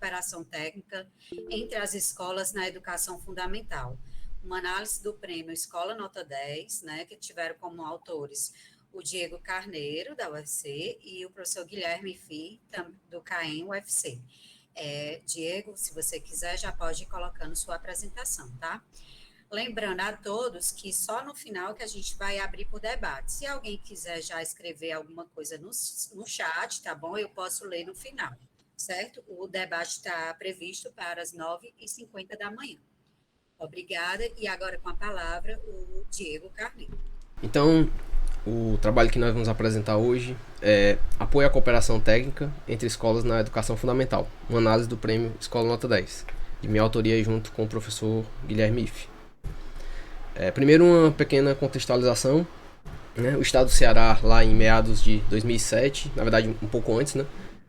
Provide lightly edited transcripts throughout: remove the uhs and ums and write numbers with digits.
cooperação técnica entre as escolas na educação fundamental. Uma análise do prêmio Escola Nota 10, né, que tiveram como autores o Diego Carneiro, da UFC, e o professor Guilherme Fi, do CAEM UFC. Diego, se você quiser, já pode ir colocando sua apresentação, tá? Lembrando a todos que só no final que a gente vai abrir para o debate. Se alguém quiser já escrever alguma coisa no chat, tá bom? Eu posso ler no final, certo? O debate está previsto para as 9h50 da manhã. Obrigada. E agora com a palavra o Diego Carneiro. Então, o trabalho que nós vamos apresentar hoje é Apoio à Cooperação Técnica entre Escolas na Educação Fundamental, uma análise do prêmio Escola Nota 10, de minha autoria junto com o professor Guilherme Ife. Primeiro, uma pequena contextualização, né? O estado do Ceará, lá em meados de 2007, na verdade um pouco antes, né?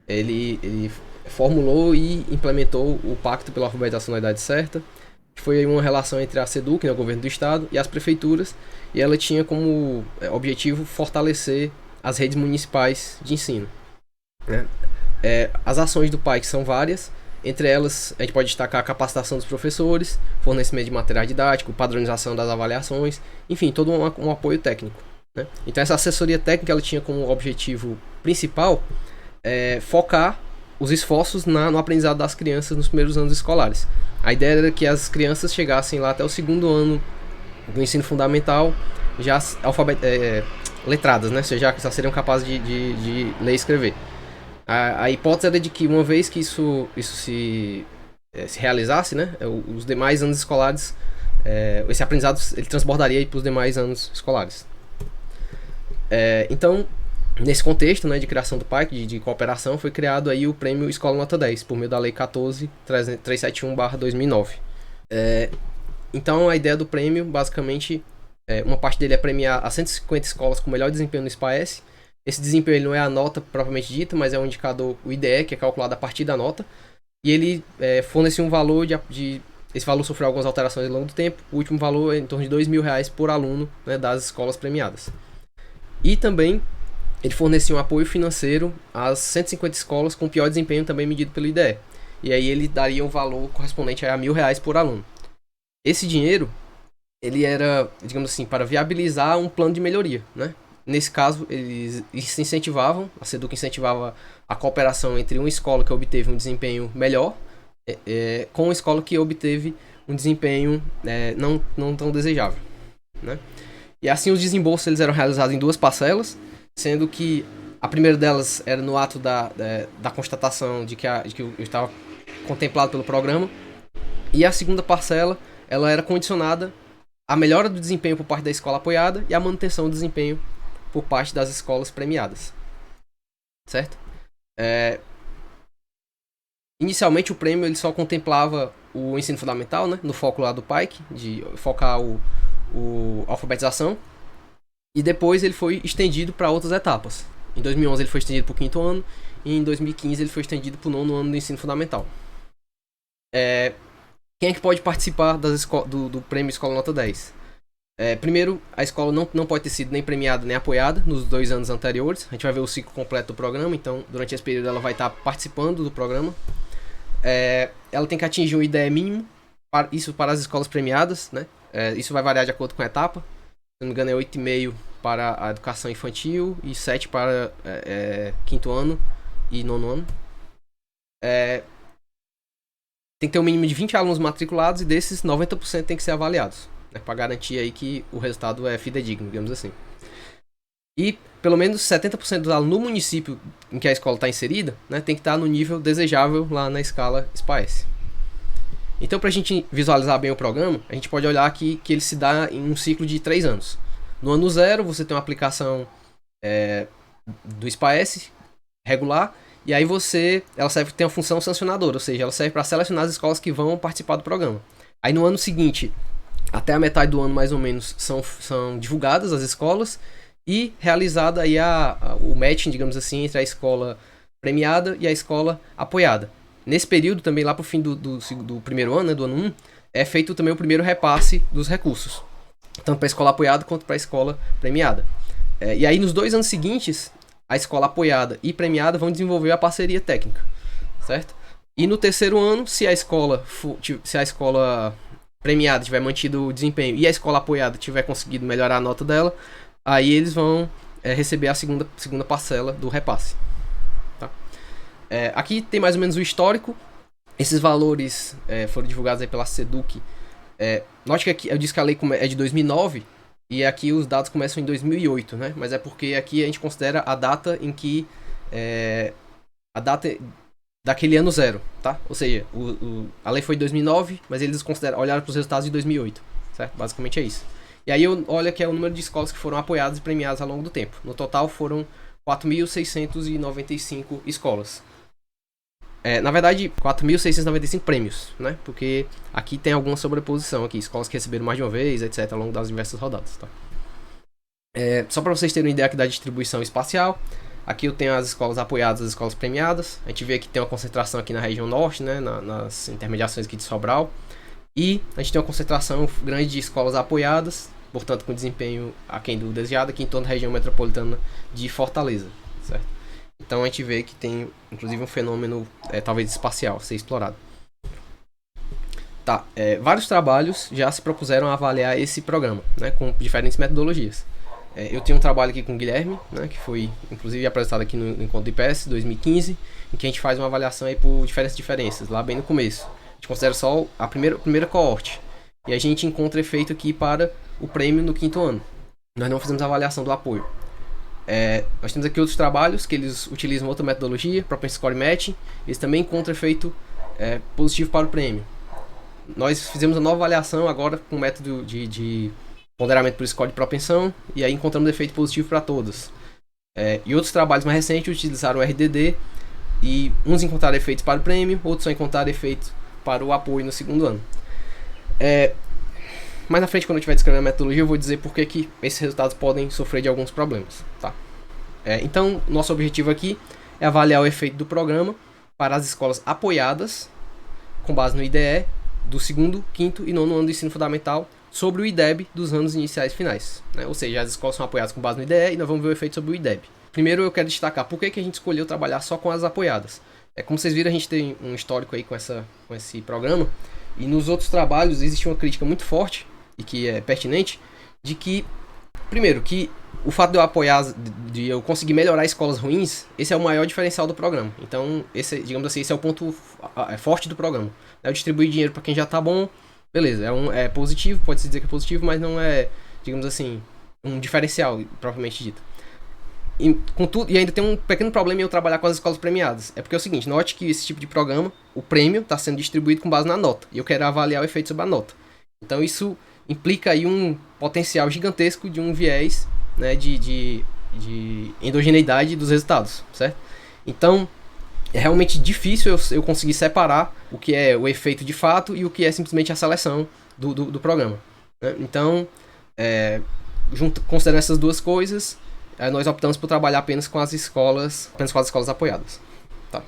Ele formulou e implementou o Pacto pela Alfabetização na Idade Certa, que foi uma relação entre a SEDUC, né, o governo do estado, e as prefeituras, e ela tinha como objetivo fortalecer as redes municipais de ensino, né? As ações do PAI são várias. Entre elas, a gente pode destacar a capacitação dos professores, fornecimento de material didático, padronização das avaliações, enfim, todo um apoio técnico, né? Então, essa assessoria técnica ela tinha como objetivo principal focar os esforços no aprendizado das crianças nos primeiros anos escolares. A ideia era que as crianças chegassem lá até o segundo ano do ensino fundamental já letradas, né? Ou seja, já seriam capazes de ler e escrever. A hipótese era de que uma vez que isso se realizasse, né, os demais anos escolares, esse aprendizado ele transbordaria para os demais anos escolares. Então, nesse contexto, né, de criação do PAI, de cooperação, foi criado aí o prêmio Escola Nota 10, por meio da Lei 14.371/2009. Então, a ideia do prêmio, basicamente, uma parte dele é premiar as 150 escolas com melhor desempenho no SPAES. Esse desempenho ele não é a nota propriamente dita, mas é um indicador, o IDE, que é calculado a partir da nota. E ele fornece um valor esse valor sofreu algumas alterações ao longo do tempo. O último valor é em torno de R$2.000 por aluno, né, das escolas premiadas. E também ele fornecia um apoio financeiro às 150 escolas com pior desempenho, também medido pelo IDE. E aí ele daria um valor correspondente a R$1.000 por aluno. Esse dinheiro, ele era, digamos assim, para viabilizar um plano de melhoria, né? Nesse caso, eles se incentivavam, a SEDUC incentivava a cooperação entre uma escola que obteve um desempenho melhor com uma escola que obteve um desempenho não tão desejável, né? E assim os desembolsos eles eram realizados em duas parcelas, sendo que a primeira delas era no ato da constatação de que eu estava contemplado pelo programa, e a segunda parcela ela era condicionada à melhora do desempenho por parte da escola apoiada e à manutenção do desempenho por parte das escolas premiadas, certo? Inicialmente o prêmio ele só contemplava o ensino fundamental, né, no foco lá do PAIC, de focar a alfabetização, e depois ele foi estendido para outras etapas. Em 2011 ele foi estendido para o 5º ano, e em 2015 ele foi estendido para o 9º ano do ensino fundamental. Quem é que pode participar do prêmio Escola Nota 10? Primeiro, a escola não pode ter sido nem premiada nem apoiada nos 2 anos anteriores. A gente vai ver o ciclo completo do programa, então durante esse período ela vai estar participando do programa. Ela tem que atingir um IDE mínimo, isso para as escolas premiadas, né? Isso vai variar de acordo com a etapa. Se não me engano é 8,5 para a educação infantil e 7 para 5º ano e 9º ano. Tem que ter um mínimo de 20 alunos matriculados e desses 90% tem que ser avaliados, para garantir aí que o resultado é fidedigno, digamos assim. E pelo menos 70% dos alunos no município em que a escola está inserida, né, tem que estar no nível desejável lá na escala SPAES. Então, para a gente visualizar bem o programa, a gente pode olhar aqui que ele se dá em um ciclo de 3 anos. No ano 0, você tem uma aplicação do SPAES regular, e aí ela tem uma função sancionadora, ou seja, ela serve para selecionar as escolas que vão participar do programa. Aí no ano seguinte, até a metade do ano mais ou menos, são divulgadas as escolas e realizada aí o matching, digamos assim, entre a escola premiada e a escola apoiada. Nesse período também, lá para o fim do primeiro ano, né, do ano 1, é feito também o primeiro repasse dos recursos, tanto para a escola apoiada quanto para a escola premiada. E aí nos 2 anos seguintes, a escola apoiada e premiada vão desenvolver a parceria técnica, certo? E no terceiro ano, se a escola premiada tiver mantido o desempenho e a escola apoiada tiver conseguido melhorar a nota dela, aí eles vão receber a segunda parcela do repasse. Tá? Aqui tem mais ou menos o histórico. Esses valores foram divulgados aí pela SEDUC. Note que aqui eu disse que a lei é de 2009 e aqui os dados começam em 2008, né? Mas é porque aqui a gente considera a data em que a data daquele ano zero, tá? Ou seja, a lei foi de 2009, mas eles olharam para os resultados de 2008, certo? Basicamente é isso. E aí olha que é o número de escolas que foram apoiadas e premiadas ao longo do tempo. No total foram 4.695 escolas. Na verdade, 4.695 prêmios, né? Porque aqui tem alguma sobreposição aqui, escolas que receberam mais de uma vez, etc, ao longo das diversas rodadas, tá? Só para vocês terem uma ideia aqui da distribuição espacial, aqui eu tenho as escolas apoiadas e as escolas premiadas. A gente vê que tem uma concentração aqui na região norte, né, nas intermediações aqui de Sobral. E a gente tem uma concentração grande de escolas apoiadas, portanto com desempenho aquém do desejado, aqui em torno da região metropolitana de Fortaleza, certo? Então a gente vê que tem, inclusive, um fenômeno talvez espacial a ser explorado. Tá, vários trabalhos já se propuseram a avaliar esse programa, né, com diferentes metodologias. Eu tenho um trabalho aqui com o Guilherme, né, que foi inclusive apresentado aqui no Encontro do IPS 2015, em que a gente faz uma avaliação aí por diferenças, lá bem no começo. A gente considera só a primeira coorte. E a gente encontra efeito aqui para o prêmio no quinto ano. Nós não fizemos avaliação do apoio. Nós temos aqui outros trabalhos que eles utilizam outra metodologia, Propensity Score Matching. Eles também encontram efeito positivo para o prêmio. Nós fizemos uma nova avaliação agora com o método de ponderamento por score de propensão, e aí encontramos efeito positivo para todos. E outros trabalhos mais recentes utilizaram o RDD, e uns encontraram efeitos para o prêmio, outros só encontraram efeito para o apoio no segundo ano. Mais na frente, quando eu estiver descrevendo a metodologia, eu vou dizer por que esses resultados podem sofrer de alguns problemas. Tá? Então, nosso objetivo aqui é avaliar o efeito do programa para as escolas apoiadas, com base no IDE, do segundo, quinto e nono ano do ensino fundamental, sobre o IDEB dos anos iniciais e finais, né? Ou seja, as escolas são apoiadas com base no IDE e nós vamos ver o efeito sobre o IDEB. Primeiro eu quero destacar por que a gente escolheu trabalhar só com as apoiadas. Como vocês viram, a gente tem um histórico aí com esse programa, e nos outros trabalhos existe uma crítica muito forte, e que é pertinente, de que, primeiro, que o fato de eu apoiar, de eu conseguir melhorar escolas ruins, esse é o maior diferencial do programa. Então, digamos assim, esse é o ponto forte do programa. Eu distribuir dinheiro para quem já tá bom, beleza, é positivo, pode-se dizer que é positivo, mas não é, digamos assim, um diferencial, propriamente dito. E ainda tem um pequeno problema em eu trabalhar com as escolas premiadas. É porque é o seguinte, note que esse tipo de programa, o prêmio está sendo distribuído com base na nota, e eu quero avaliar o efeito sobre a nota. Então isso implica aí um potencial gigantesco de um viés, né, de endogeneidade dos resultados, certo? Então é realmente difícil eu conseguir separar o que é o efeito de fato e o que é simplesmente a seleção do programa, né? Então, considerando essas duas coisas, nós optamos por trabalhar apenas com as escolas apoiadas. Tá?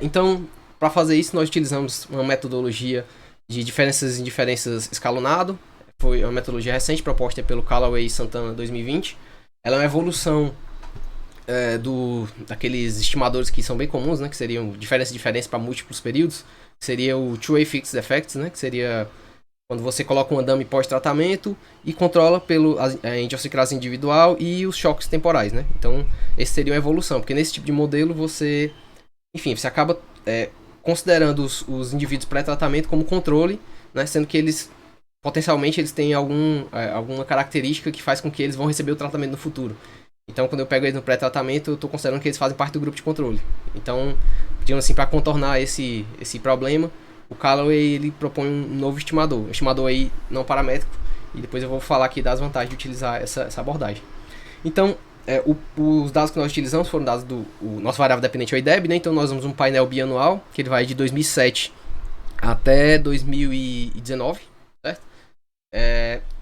Então, para fazer isso, nós utilizamos uma metodologia de diferenças e indiferenças escalonado. Foi uma metodologia recente, proposta pelo Callaway e Santana 2020. Ela é uma evolução daqueles estimadores que são bem comuns, né, que seriam diferença para múltiplos períodos, que seria o Two-Way Fixed Effects, né, que seria quando você coloca um andame pós-tratamento e controla a idiosincrasia individual e os choques temporais, né? Então, esse seria uma evolução, porque nesse tipo de modelo você acaba considerando os indivíduos pré-tratamento como controle, né, sendo que potencialmente eles têm alguma característica que faz com que eles vão receber o tratamento no futuro. Então, quando eu pego eles no pré-tratamento, eu estou considerando que eles fazem parte do grupo de controle. Então, digamos assim, para contornar esse problema, o Callaway ele propõe um novo estimador. Um estimador aí não paramétrico. E depois eu vou falar aqui das vantagens de utilizar essa abordagem. Então, os dados que nós utilizamos foram dados o nosso variável dependente é o IDEB, né? Então, nós usamos um painel bianual, que ele vai de 2007 até 2019, certo?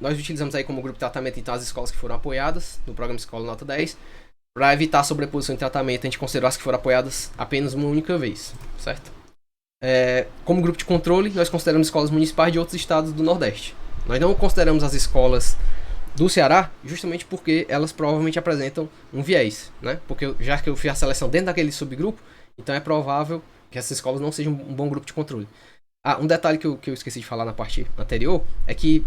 Nós utilizamos aí como grupo de tratamento então as escolas que foram apoiadas no programa Escola Nota 10. Para evitar a sobreposição de tratamento, a gente considerou as que foram apoiadas apenas uma única vez, certo? Como grupo de controle, nós consideramos escolas municipais de outros estados do Nordeste. Nós não consideramos as escolas do Ceará, justamente porque elas provavelmente apresentam um viés, né? Porque já que eu fiz a seleção dentro daquele subgrupo, então é provável que que essas escolas não sejam um bom grupo de controle. Um detalhe que eu esqueci de falar na parte anterior é que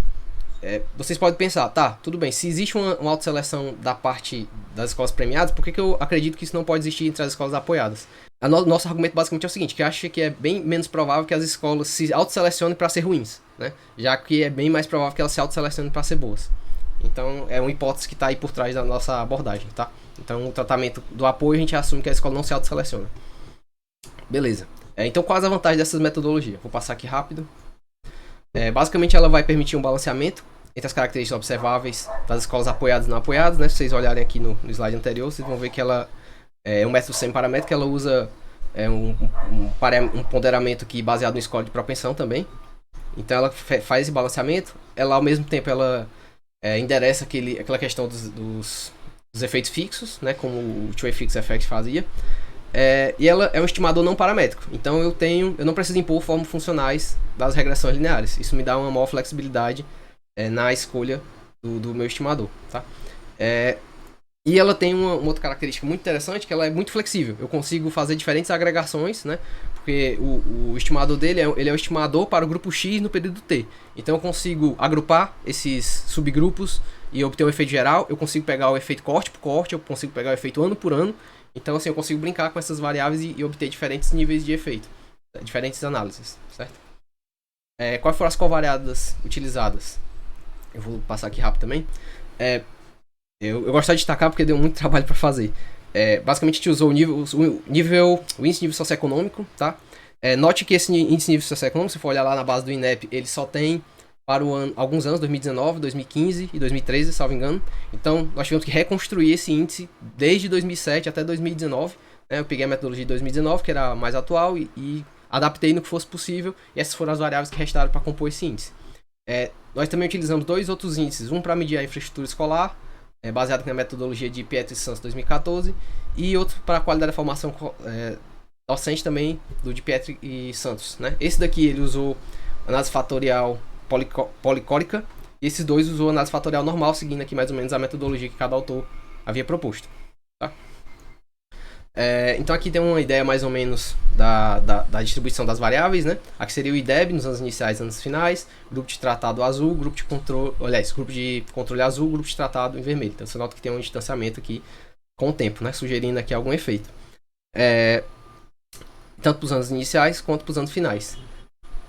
vocês podem pensar, tá, tudo bem, se existe uma autoseleção da parte das escolas premiadas, por que eu acredito que isso não pode existir entre as escolas apoiadas? Nosso argumento basicamente é o seguinte, que acha que é bem menos provável que as escolas se autoselecionem para ser ruins, né? Já que é bem mais provável que elas se autoselecionem para ser boas. Então, é uma hipótese que está aí por trás da nossa abordagem, tá? Então, o tratamento do apoio, a gente assume que a escola não se autoseleciona. Beleza. Então, quais as vantagens dessas metodologias? Vou passar aqui rápido. Basicamente, ela vai permitir um balanceamento entre as características observáveis das escolas apoiadas e não apoiadas, né? Se vocês olharem aqui no slide anterior, vocês vão ver que ela é um método semi-paramétrico, ela usa um ponderamento aqui baseado no score de propensão também. Então, ela faz esse balanceamento. Ela, ao mesmo tempo, ela endereça aquela questão dos efeitos fixos, né? Como o Two Fixed Effect fazia. E ela é um estimador não paramétrico. Então eu não preciso impor formas funcionais das regressões lineares. Isso me dá uma maior flexibilidade na escolha do meu estimador, tá? E ela tem uma outra característica muito interessante, que ela é muito flexível. Eu consigo fazer diferentes agregações, né? Porque o estimador dele ele é um estimador para o grupo X no período T. Então eu consigo agrupar esses subgrupos e obter um efeito geral. Eu consigo pegar o efeito corte por corte, eu consigo pegar o efeito ano por ano. Então, assim, eu consigo brincar com essas variáveis e obter diferentes níveis de efeito, diferentes análises, certo? Quais foram as covariadas utilizadas? Eu vou passar aqui rápido também. Eu gosto de destacar porque deu muito trabalho para fazer. Basicamente, a gente usou o índice de nível socioeconômico, tá? Note que esse índice de nível socioeconômico, se for olhar lá na base do INEP, ele só tem para alguns anos, 2019, 2015 e 2013, salvo engano. Então, nós tivemos que reconstruir esse índice desde 2007 até 2019. Eu peguei a metodologia de 2019, que era a mais atual, e adaptei no que fosse possível. E essas foram as variáveis que restaram para compor esse índice. Nós também utilizamos dois outros índices. Um para medir a infraestrutura escolar, baseado na metodologia de Pietro e Santos 2014. E outro para a qualidade da formação docente também, do de Pietro e Santos, né? Esse daqui ele usou análise fatorial policórica, e esses dois usou análise fatorial normal, seguindo aqui mais ou menos a metodologia que cada autor havia proposto, tá? Então aqui tem uma ideia mais ou menos da distribuição das variáveis, né? Aqui seria o IDEB nos anos iniciais e anos finais, grupo de tratado azul, grupo de controle azul, grupo de tratado em vermelho. Então você nota que tem um distanciamento aqui com o tempo, né? Sugerindo aqui algum efeito. Tanto para os anos iniciais quanto para os anos finais.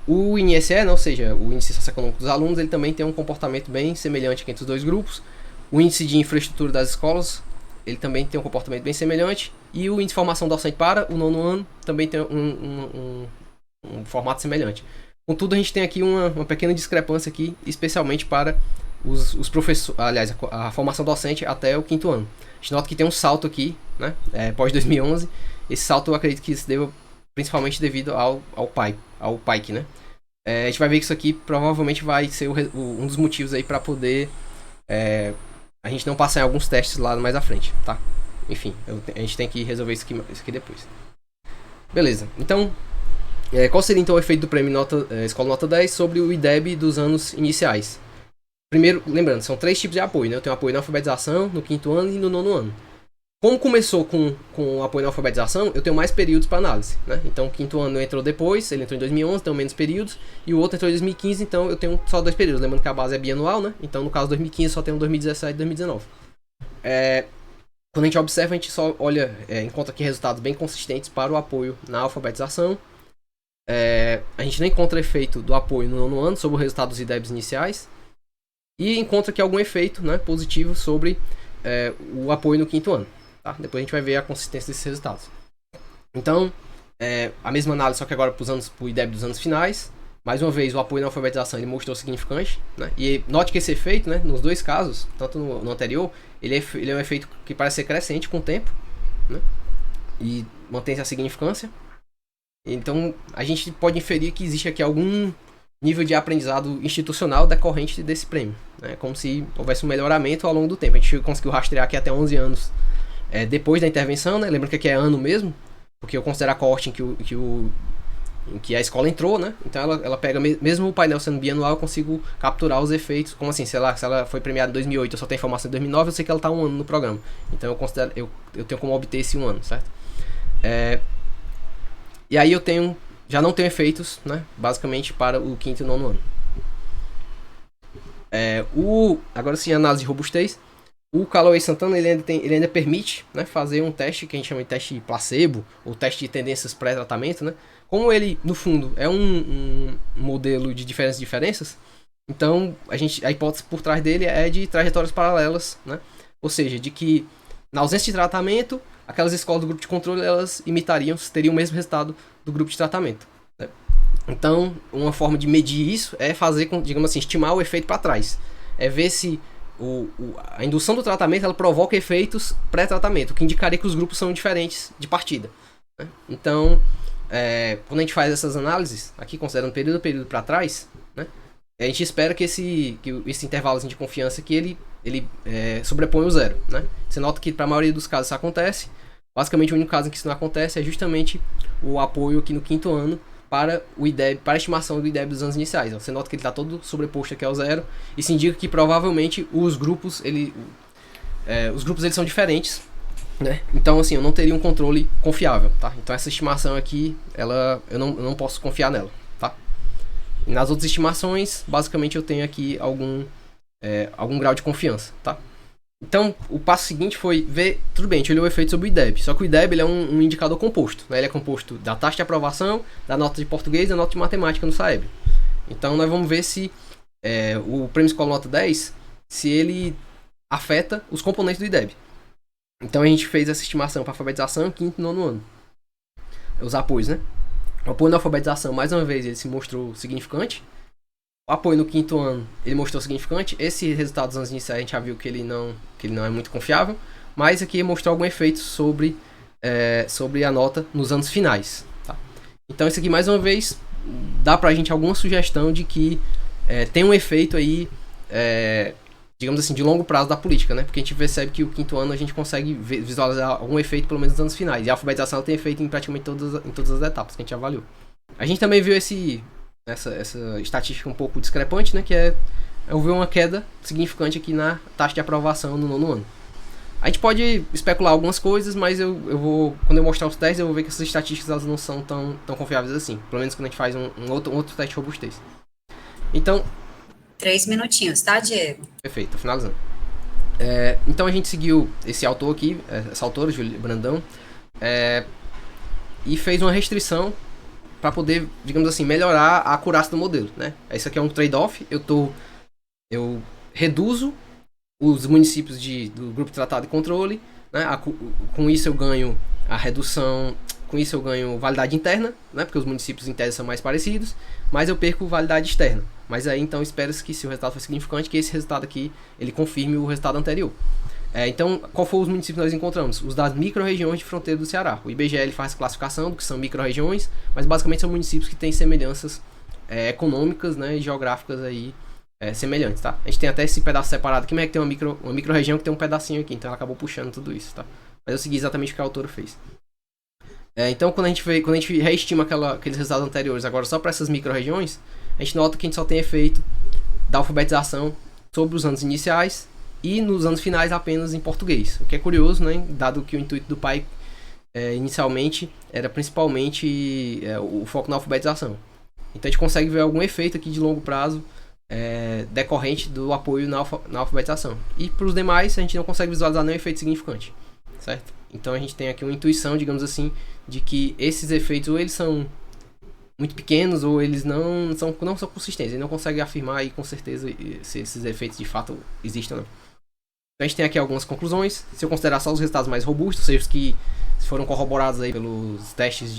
O INSE, ou seja, o índice socioeconômico dos alunos, ele também tem um comportamento bem semelhante entre os dois grupos. O índice de infraestrutura das escolas, ele também tem um comportamento bem semelhante. E o índice de formação docente para o nono ano também tem um formato semelhante. Contudo, a gente tem aqui uma pequena discrepância aqui, especialmente para os professores, aliás, a formação docente até o quinto ano. A gente nota que tem um salto aqui, né, pós 2011. Esse salto eu acredito que se deva principalmente devido ao PAIC, né? A gente vai ver que isso aqui provavelmente vai ser um dos motivos aí para poder a gente não passar em alguns testes lá mais à frente, tá? Enfim, a gente tem que resolver isso aqui depois. Beleza, então qual seria então o efeito do prêmio Escola Nota 10 sobre o IDEB dos anos iniciais? Primeiro, lembrando, são 3 tipos de apoio, né? Eu tenho apoio na alfabetização, no quinto ano e no nono ano. Como começou com o apoio na alfabetização, eu tenho mais períodos para análise, né? Então o quinto ano entrou depois, ele entrou em 2011, então menos períodos, e o outro entrou em 2015, então eu tenho só 2 períodos, lembrando que a base é bianual, né? Então no caso de 2015 só tem 2017 e 2019. Quando a gente observa, a gente só olha, encontra aqui resultados bem consistentes para o apoio na alfabetização. A gente não encontra efeito do apoio no nono ano sobre o resultado dos IDEBs iniciais, e encontra aqui algum efeito, né, positivo sobre o apoio no quinto ano. Tá? Depois a gente vai ver a consistência desses resultados. Então, a mesma análise, só que agora para o IDEB dos anos finais. Mais uma vez, o apoio na alfabetização ele mostrou significante, né? E note que esse efeito, né, nos dois casos, tanto no anterior, ele é um efeito que parece ser crescente com o tempo, né? E mantém a significância. Então, a gente pode inferir que existe aqui algum nível de aprendizado institucional decorrente desse prêmio, né? Como se houvesse um melhoramento ao longo do tempo. A gente conseguiu rastrear aqui até 11 anos depois da intervenção, né? Lembrando que aqui é ano mesmo, porque eu considero a coorte em que a escola entrou, né? Então ela pega, mesmo o painel sendo bianual, eu consigo capturar os efeitos. Como assim, sei lá, se ela foi premiada em 2008, eu só tenho informação em 2009, eu sei que ela está um ano no programa. Então eu tenho como obter esse um ano, certo? E aí já não tenho efeitos, né, basicamente para o quinto e nono ano. Agora sim, análise de robustez. O Callaway Santana ele ainda permite, né, fazer um teste que a gente chama de teste placebo, ou teste de tendências pré-tratamento, né? Como ele, no fundo, é um modelo de diferenças, então a hipótese por trás dele é de trajetórias paralelas, né? Ou seja, de que na ausência de tratamento, aquelas escolas do grupo de controle elas teriam o mesmo resultado do grupo de tratamento, né? Então, uma forma de medir isso é fazer, digamos assim, estimar o efeito para trás. É ver se a indução do tratamento ela provoca efeitos pré-tratamento, o que indicaria que os grupos são diferentes de partida, né? Então, quando a gente faz essas análises, aqui considerando período para trás, né, a gente espera que esse intervalo de confiança aqui, ele sobrepõe o zero, né? Você nota que para a maioria dos casos isso acontece. Basicamente o único caso em que isso não acontece é justamente o apoio aqui no quinto ano para o IDEB, para a estimação do IDEB dos anos iniciais. Você nota que ele está todo sobreposto aqui ao zero. Isso indica que provavelmente os grupos eles são diferentes, né? Então assim, eu não teria um controle confiável, tá? Então essa estimação aqui, eu não posso confiar nela, tá? E nas outras estimações, basicamente eu tenho aqui algum grau de confiança, tá? Então, o passo seguinte foi ver, tudo bem, a gente olhou o efeito sobre o IDEB, só que o IDEB ele é um indicador composto, né? Ele é composto da taxa de aprovação, da nota de português e da nota de matemática no SAEB. Então, nós vamos ver se o Prêmio Escola Nota 10, se ele afeta os componentes do IDEB. Então, a gente fez essa estimação para alfabetização, quinto e nono ano. Os apoios, né? O apoio na alfabetização, mais uma vez, ele se mostrou significante. O apoio no quinto ano, ele mostrou significante. Esse resultado dos anos iniciais a gente já viu que ele não é muito confiável. Mas aqui mostrou algum efeito sobre a nota nos anos finais, tá? Então isso aqui, mais uma vez, dá pra gente alguma sugestão de que tem um efeito aí, digamos assim, de longo prazo da política, né? Porque a gente percebe que o quinto ano a gente consegue visualizar algum efeito pelo menos nos anos finais. E a alfabetização tem efeito em praticamente todas as etapas que a gente avaliou. A gente também viu essa estatística um pouco discrepante, né, que eu vi uma queda significante aqui na taxa de aprovação no nono ano. A gente pode especular algumas coisas, mas quando eu mostrar os testes, eu vou ver que essas estatísticas elas não são tão confiáveis assim, pelo menos quando a gente faz um outro teste de robustez. Então... 3 minutinhos, tá, Diego? Perfeito, tô finalizando. Então a gente seguiu esse autor aqui, essa autora, Júlia Brandão, e fez uma restrição para poder, digamos assim, melhorar a acurácia do modelo, né? Isso aqui é um trade-off. Eu reduzo os municípios do grupo de tratado e controle, né? Com isso eu ganho a redução, com isso eu ganho validade interna, né? Porque os municípios em tese são mais parecidos, mas eu perco validade externa. Mas aí então espera-se que, se o resultado for significante, que esse resultado aqui ele confirme o resultado anterior. Então, qual foram os municípios que nós encontramos? Os das micro-regiões de fronteira do Ceará. O IBGE ele faz classificação do que são micro-regiões, mas basicamente são municípios que têm semelhanças econômicas, né, e geográficas aí, semelhantes, tá? A gente tem até esse pedaço separado aqui, mas é que tem uma micro-região que tem um pedacinho aqui, então ela acabou puxando tudo isso, tá? Mas eu segui exatamente o que a autora fez. Então, quando a gente reestima aqueles resultados anteriores agora só para essas micro-regiões, a gente nota que a gente só tem efeito da alfabetização sobre os anos iniciais e nos anos finais apenas em português. O que é curioso, né? Dado que o intuito do pai inicialmente era principalmente o foco na alfabetização. Então a gente consegue ver algum efeito aqui de longo prazo decorrente do apoio na alfabetização. E para os demais a gente não consegue visualizar nenhum efeito significante, certo? Então a gente tem aqui uma intuição, digamos assim, de que esses efeitos ou eles são muito pequenos ou eles não são consistentes. Ele não consegue afirmar aí com certeza se esses efeitos de fato existem ou não. Então a gente tem aqui algumas conclusões. Se eu considerar só os resultados mais robustos, ou seja, os que foram corroborados aí pelos testes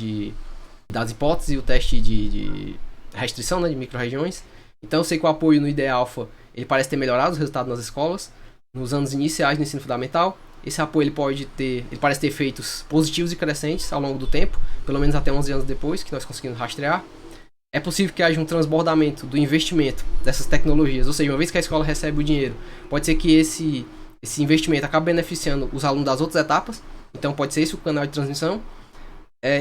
das hipóteses e o teste de restrição, né, de micro-regiões. Então eu sei que o apoio no IDE-alfa ele parece ter melhorado os resultados nas escolas nos anos iniciais do ensino fundamental. Esse apoio ele parece ter efeitos positivos e crescentes ao longo do tempo, pelo menos até 11 anos depois, que nós conseguimos rastrear. É possível que haja um transbordamento do investimento dessas tecnologias, ou seja, uma vez que a escola recebe o dinheiro, pode ser que esse investimento acabe beneficiando os alunos das outras etapas, então pode ser esse o canal de transmissão.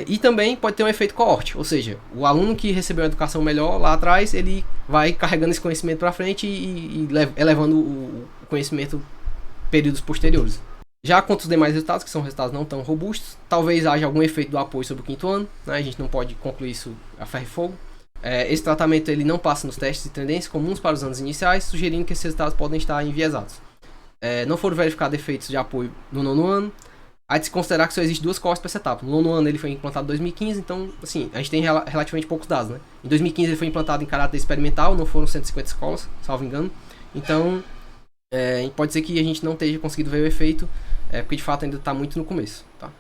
E também pode ter um efeito coorte, ou seja, o aluno que recebeu uma educação melhor lá atrás, ele vai carregando esse conhecimento para frente e elevando o conhecimento períodos posteriores. Já quanto os demais resultados, que são resultados não tão robustos, talvez haja algum efeito do apoio sobre o quinto ano, né? A gente não pode concluir isso a ferro e fogo. Esse tratamento ele não passa nos testes de tendência comuns para os anos iniciais, sugerindo que esses resultados podem estar enviesados. Não foram verificados efeitos de apoio no nono ano. Há de se considerar que só existe duas cohortes para essa etapa. No nono ano ele foi implantado em 2015, então, assim, a gente tem relativamente poucos dados, né? Em 2015 ele foi implantado em caráter experimental, não foram 150 escolas, salvo engano. Então, pode ser que a gente não esteja conseguindo ver o efeito, porque de fato ainda está muito no começo, tá?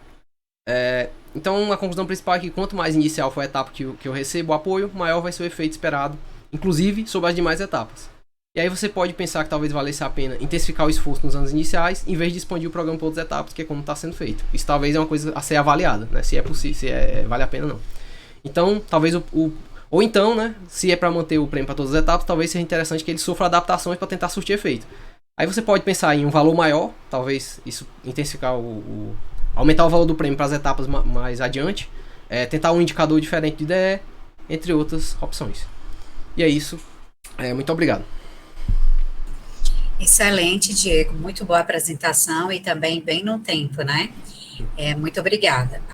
Então, a conclusão principal é que quanto mais inicial for a etapa que eu recebo o apoio, maior vai ser o efeito esperado, inclusive sobre as demais etapas. E aí você pode pensar que talvez valesse a pena intensificar o esforço nos anos iniciais, em vez de expandir o programa para outras etapas, que é como está sendo feito. Isso talvez é uma coisa a ser avaliada, né? Se é possível, se vale a pena ou não. Então, talvez ou então, né, se é para manter o prêmio para todas as etapas, talvez seja interessante que ele sofra adaptações para tentar surtir efeito. Aí você pode pensar em um valor maior, talvez isso intensificar aumentar o valor do prêmio para as etapas mais adiante, tentar um indicador diferente de IDE, entre outras opções. E é isso. Muito obrigado. Excelente, Diego. Muito boa apresentação e também bem no tempo, né? Muito obrigada.